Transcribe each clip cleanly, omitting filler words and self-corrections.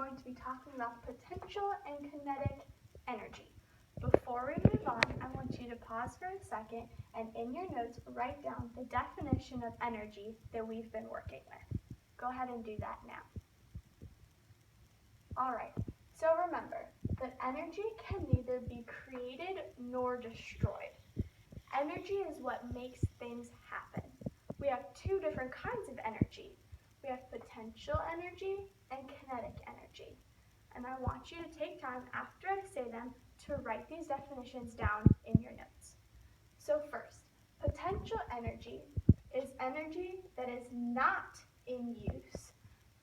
going to be talking about potential and kinetic energy. Before we move on, I want you to pause for a second and in your notes write down the definition of energy that we've been working with. Go ahead and do that now. Alright, so remember that energy can neither be created nor destroyed. Energy is what makes things happen. We have two different kinds of energy. We have potential energy and kinetic energy. And I want you to take time after I say them to write these definitions down in your notes. So first, potential energy is energy that is not in use,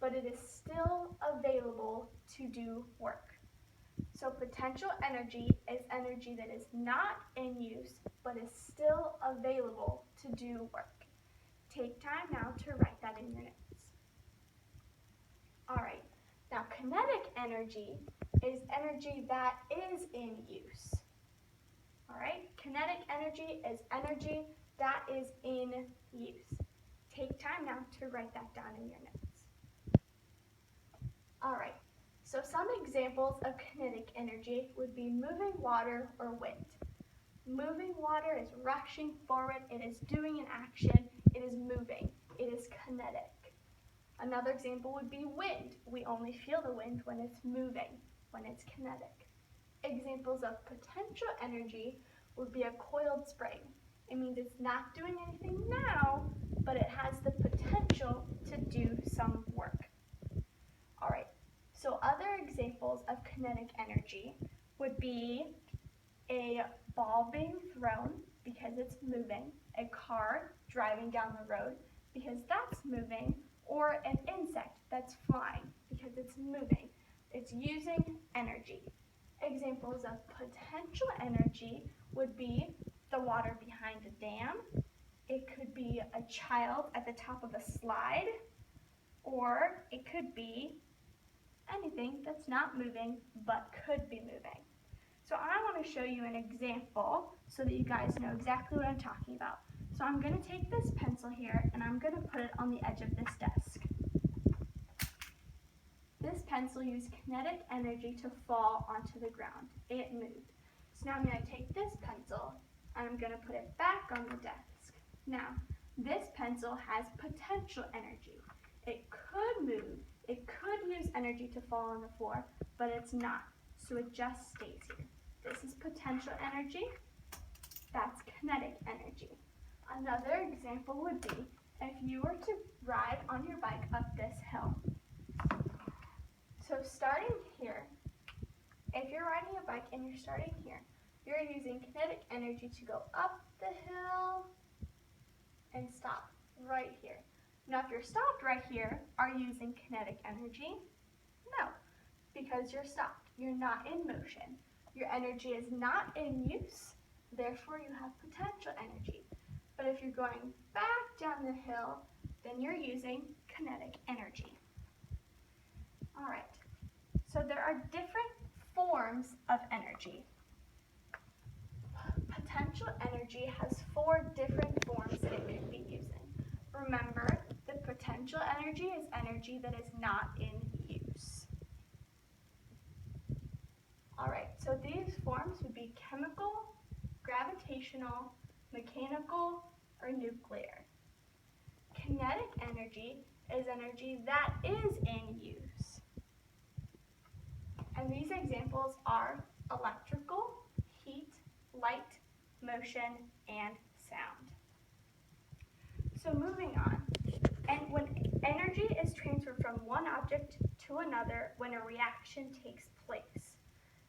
but it is still available to do work. So potential energy is energy that is not in use, but is still available to do work. Take time now to write that in your notes. All right, now kinetic energy is energy that is in use. All right, kinetic energy is energy that is in use. Take time now to write that down in your notes. All right, so some examples of kinetic energy would be moving water or wind. Moving water is rushing forward, it is doing an action, it is moving, it is kinetic. Another example would be wind. We only feel the wind when it's moving, when it's kinetic. Examples of potential energy would be a coiled spring. It means it's not doing anything now, but it has the potential to do some work. All right, so other examples of kinetic energy would be a ball being thrown because it's moving, a car driving down the road because that's moving, or an insect that's flying because it's moving. It's using energy. Examples of potential energy would be the water behind a dam. It could be a child at the top of a slide, or it could be anything that's not moving but could be moving. So I want to show you an example so that you guys know exactly what I'm talking about. So I'm going to take this pencil here and I'm going to put it on the edge of this desk. This pencil used kinetic energy to fall onto the ground. It moved. So now I'm going to take this pencil and I'm going to put it back on the desk. Now, this pencil has potential energy. It could move. It could use energy to fall on the floor, but it's not. So it just stays here. This is potential energy. That's kinetic energy. Another example would be if you were to ride on your bike up this hill. So starting here, if you're riding a bike and you're starting here, you're using kinetic energy to go up the hill and stop right here. Now if you're stopped right here, are you using kinetic energy? No, because you're stopped. You're not in motion. Your energy is not in use, therefore you have potential energy. But if you're going back down the hill, then you're using kinetic energy. All right, so there are different forms of energy. Potential energy has 4 different forms that it could be using. Remember that potential energy is energy that is not in use. All right, so these forms would be chemical, gravitational, mechanical, or nuclear. Kinetic energy is energy that is in use. And these examples are electrical, heat, light, motion, and sound. So moving on, and when energy is transferred from one object to another when a reaction takes place.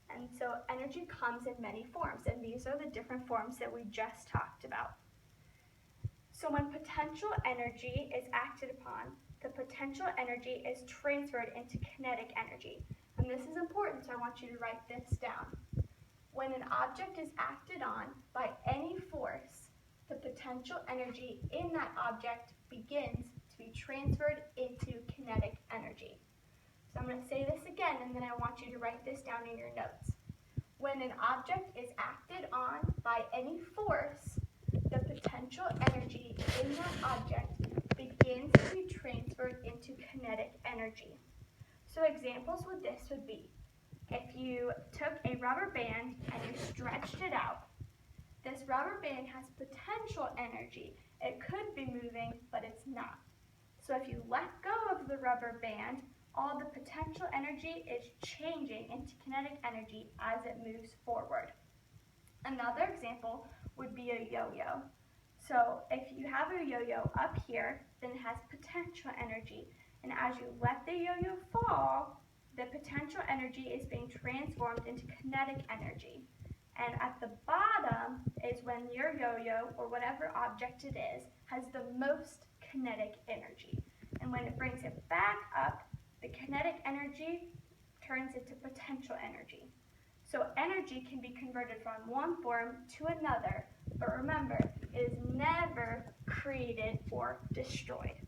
And so energy comes in many forms, and these are the different forms that we just talked about. So when potential energy is acted upon, the potential energy is transferred into kinetic energy. And this is important, so I want you to write this down. When an object is acted on by any force, the potential energy in that object begins to be transferred into kinetic energy. So I'm going to say this again, and then I want you to write this down in your notes. When an object is acted on by any force, the potential energy in that object begins to be transferred into kinetic energy. So examples with this would be, if you took a rubber band and you stretched it out, this rubber band has potential energy. It could be moving, but it's not. So if you let go of the rubber band, all the potential energy is changing into kinetic energy as it moves forward. Another example would be a yo-yo. So if you have a yo-yo up here, then it has potential energy. And as you let the yo-yo fall, the potential energy is being transformed into kinetic energy. And at the bottom is when your yo-yo, or whatever object it is, has the most kinetic energy. And when it brings it back up, the kinetic energy turns into potential energy. So energy can be converted from one form to another, but remember, it is never created or destroyed.